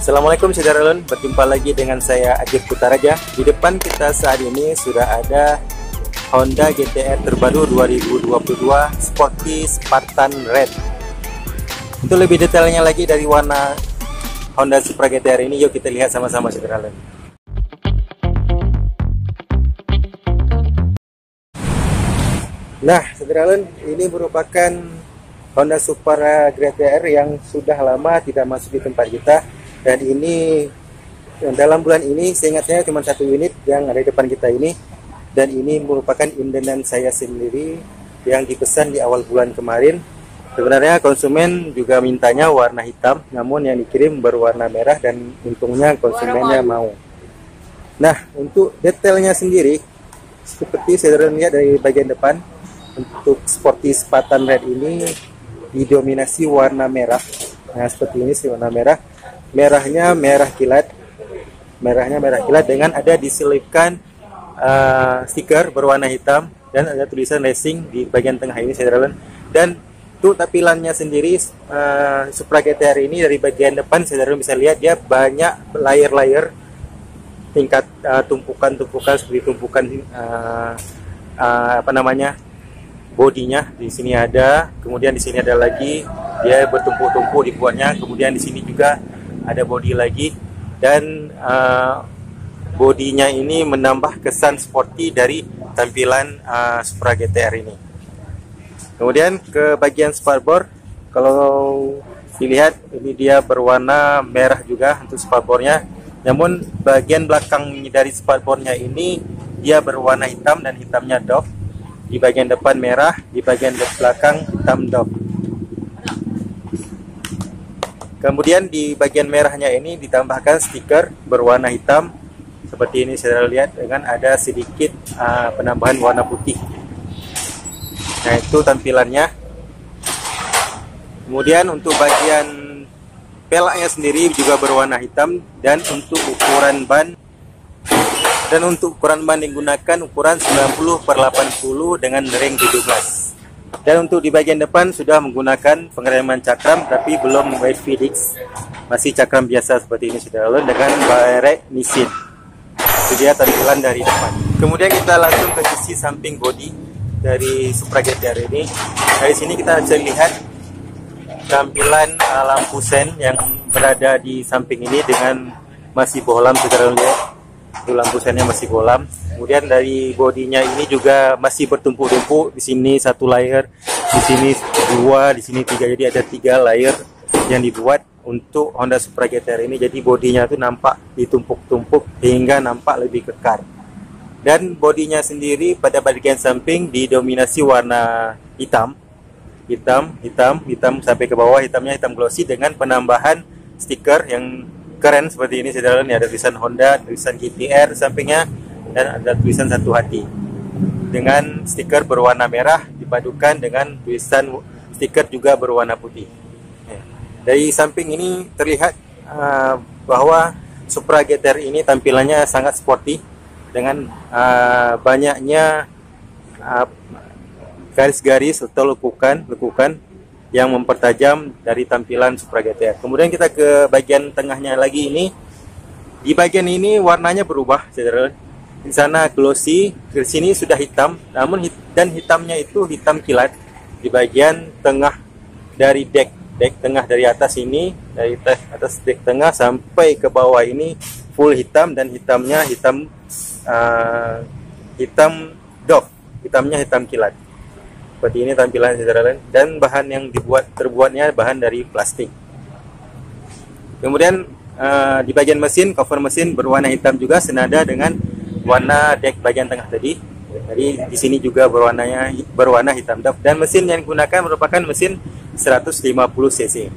Assalamualaikum saudara, berjumpa lagi dengan saya Agif Putaraja. Di depan kita saat ini sudah ada Honda GT-R terbaru 2022 Sporty Spartan Red. Untuk lebih detailnya lagi dari warna Honda Supra GT-R ini, yuk kita lihat sama-sama saudara. Nah saudara, ini merupakan Honda Supra GT-R yang sudah lama tidak masuk di tempat kita. Dan ini dalam bulan ini seingat saya cuma satu unit yang ada di depan kita ini. Dan ini merupakan indenan saya sendiri yang dipesan di awal bulan kemarin. Sebenarnya konsumen juga mintanya warna hitam, namun yang dikirim berwarna merah dan untungnya konsumennya mau. Nah untuk detailnya sendiri, seperti saya lihat dari bagian depan, untuk Sporty Spartan Red ini didominasi warna merah. Nah seperti ini sih warna merah. Merahnya merah kilat, dengan ada diselipkan stiker berwarna hitam dan ada tulisan racing di bagian tengah ini saudara. Dan untuk tampilannya sendiri Supra GT-R ini dari bagian depan saudara bisa lihat dia banyak layer-layer tingkat tumpukan-tumpukan seperti tumpukan bodinya. Di sini ada, kemudian di sini ada lagi, dia bertumpuk-tumpuk dibuatnya, kemudian di sini juga ada bodi lagi, dan bodinya ini menambah kesan sporty dari tampilan Supra GT-R ini. Kemudian ke bagian spakbor, kalau dilihat ini dia berwarna merah juga untuk spakbornya, namun bagian belakang dari spakbornya ini dia berwarna hitam dan hitamnya doff. Di bagian depan merah, di bagian belakang hitam doff. Kemudian di bagian merahnya ini ditambahkan stiker berwarna hitam seperti ini saudara lihat, dengan ada sedikit penambahan warna putih. Nah itu tampilannya. Kemudian untuk bagian pelaknya sendiri juga berwarna hitam, dan untuk ukuran ban digunakan ukuran 90/80 dengan ring 17. Dan untuk di bagian depan sudah menggunakan pengereman cakram tapi belum wavy disc, masih cakram biasa seperti ini saudara, dengan barek Nissin. Itu dia tampilan dari depan. Kemudian kita langsung ke sisi samping bodi dari Supra GT-R ini. Dari sini kita bisa lihat tampilan lampu sen yang berada di samping ini dengan masih bohlam saudara lihat. Itu lampu sennya masih bohlam. Kemudian dari bodinya ini juga masih bertumpuk-tumpuk. Di sini satu layer, di sini dua, di sini tiga. Jadi ada 3 layer yang dibuat untuk Honda Supra GT-R ini. Jadi bodinya itu nampak ditumpuk-tumpuk hingga nampak lebih kekar. Dan bodinya sendiri pada bagian samping didominasi warna hitam sampai ke bawah. Hitamnya hitam glossy dengan penambahan stiker yang keren seperti ini saudara. Ini ada tulisan Honda, tulisan GT-R sampingnya, dan ada tulisan satu hati dengan stiker berwarna merah dipadukan dengan tulisan stiker juga berwarna putih. Dari samping ini terlihat bahwa Supra GT-R ini tampilannya sangat sporty dengan banyaknya garis-garis atau lekukan yang mempertajam dari tampilan Supra GT-R. Kemudian kita ke bagian tengahnya lagi ini. Di bagian ini warnanya berubah, saudara. Di sana glossy, di sini sudah hitam, namun hitamnya itu hitam kilat. Di bagian tengah dari dek tengah dari atas ini, dari atas dek tengah sampai ke bawah ini full hitam, dan hitamnya hitam doff, hitamnya hitam kilat. Seperti ini tampilan saudara, dan bahan yang terbuatnya bahan dari plastik. Kemudian di bagian mesin, cover mesin berwarna hitam juga senada dengan warna dek bagian tengah tadi. Jadi di sini juga berwarna hitam doff, dan mesin yang digunakan merupakan mesin 150 cc.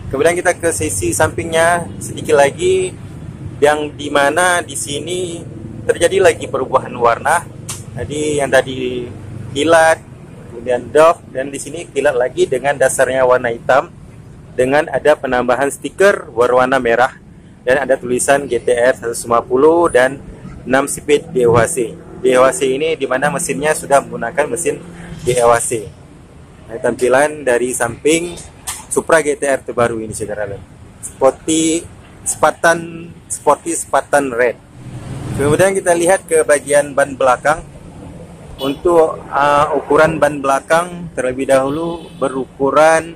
Kemudian kita ke sisi sampingnya sedikit lagi, yang dimana di sini terjadi lagi perubahan warna. Jadi yang tadi kilat, kemudian doff, dan di sini kilat lagi dengan dasarnya warna hitam dengan ada penambahan stiker berwarna merah, dan ada tulisan GT-R 150 dan 6 speed DOHC. DOHC ini dimana mesinnya sudah menggunakan mesin DOHC. Nah, tampilan dari samping Supra GT-R terbaru ini saudara. Sporty Sporty Spartan Red. Kemudian kita lihat ke bagian ban belakang. Untuk ukuran ban belakang terlebih dahulu berukuran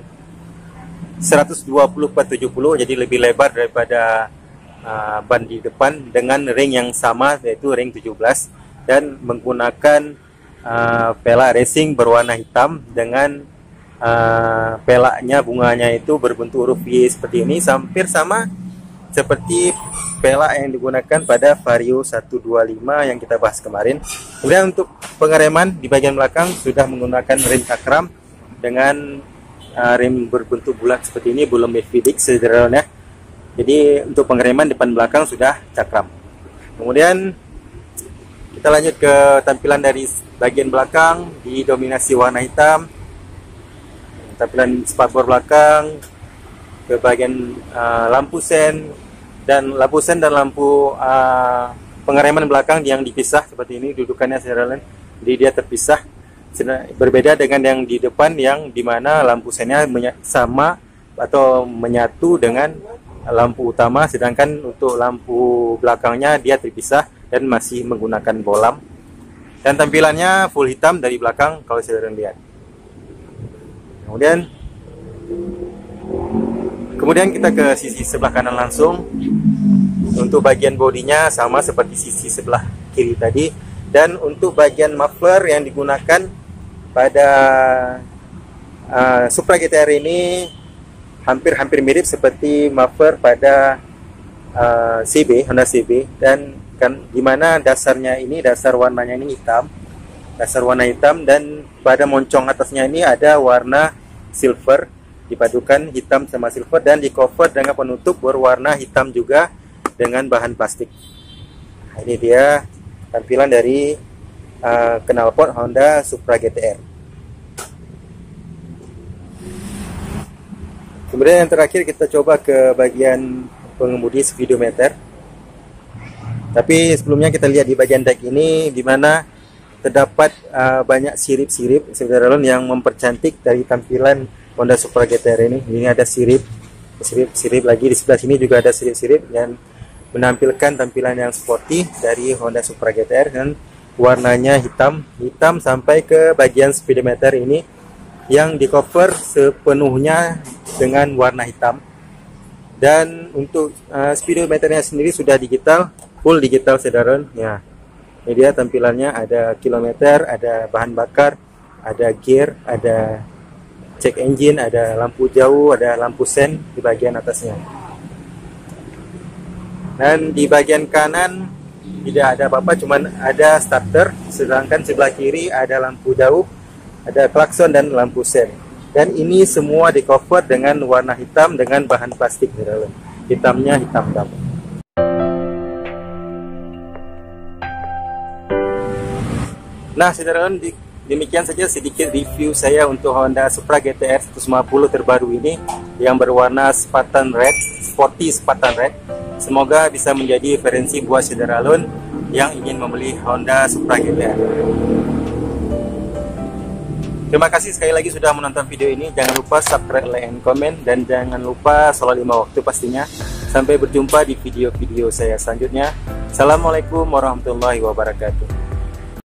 120/70, jadi lebih lebar daripada ban di depan, dengan ring yang sama yaitu ring 17, dan menggunakan pelak racing berwarna hitam dengan pelaknya, bunganya itu berbentuk huruf Y seperti ini, hampir sama seperti pelak yang digunakan pada Vario 125 yang kita bahas kemarin. Kemudian untuk pengereman di bagian belakang sudah menggunakan rem cakram dengan rem berbentuk bulat seperti ini, belum FVDX sederhana. Jadi untuk pengereman depan belakang sudah cakram. Kemudian kita lanjut ke tampilan dari bagian belakang, didominasi warna hitam. Tampilan spakbor belakang, ke bagian lampu sen dan lampu pengereman belakang yang dipisah seperti ini, dudukannya sederhana, jadi dia terpisah. Berbeda dengan yang di depan yang dimana lampu sennya sama atau menyatu dengan lampu utama, sedangkan untuk lampu belakangnya dia terpisah dan masih menggunakan bolam. Dan tampilannya full hitam dari belakang kalau saudara lihat. Kemudian kita ke sisi sebelah kanan langsung. Untuk bagian bodinya sama seperti sisi sebelah kiri tadi. Dan untuk bagian muffler yang digunakan pada Supra GT-R ini hampir mirip seperti muffler pada Honda CB, dan kan dimana dasarnya ini, dasar warnanya ini hitam, dan pada moncong atasnya ini ada warna silver, dipadukan hitam sama silver, dan di cover dengan penutup berwarna hitam juga dengan bahan plastik. Nah, ini dia tampilan dari knalpot Honda Supra GT-R. Kemudian yang terakhir kita coba ke bagian pengemudi speedometer. Tapi sebelumnya kita lihat di bagian deck ini, di mana terdapat banyak sirip-sirip yang mempercantik dari tampilan Honda Supra GT-R ini. Ini ada sirip lagi, di sebelah sini juga ada sirip-sirip yang menampilkan tampilan yang sporty dari Honda Supra GT-R, dan warnanya hitam sampai ke bagian speedometer ini yang di cover sepenuhnya dengan warna hitam. Dan untuk speedometernya sendiri sudah digital, full digital saudara. Ya, ini dia tampilannya, ada kilometer, ada bahan bakar, ada gear, ada check engine, ada lampu jauh, ada lampu sen di bagian atasnya. Dan di bagian kanan tidak ada apa-apa, cuman ada starter, sedangkan sebelah kiri ada lampu jauh, ada klakson dan lampu sen. Dan ini semua di cover dengan warna hitam dengan bahan plastik di dalam. Hitamnya hitam dapur. Nah, saudara, demikian saja sedikit review saya untuk Honda Supra GT-R 150 terbaru ini yang berwarna Spartan Red, Sporty Spartan Red. Semoga bisa menjadi referensi buat saudara yang ingin membeli Honda Supra GT-R. Terima kasih sekali lagi sudah menonton video ini. Jangan lupa subscribe, like, and comment, dan jangan lupa sholat 5 waktu pastinya. Sampai berjumpa di video-video saya selanjutnya. Assalamualaikum warahmatullahi wabarakatuh.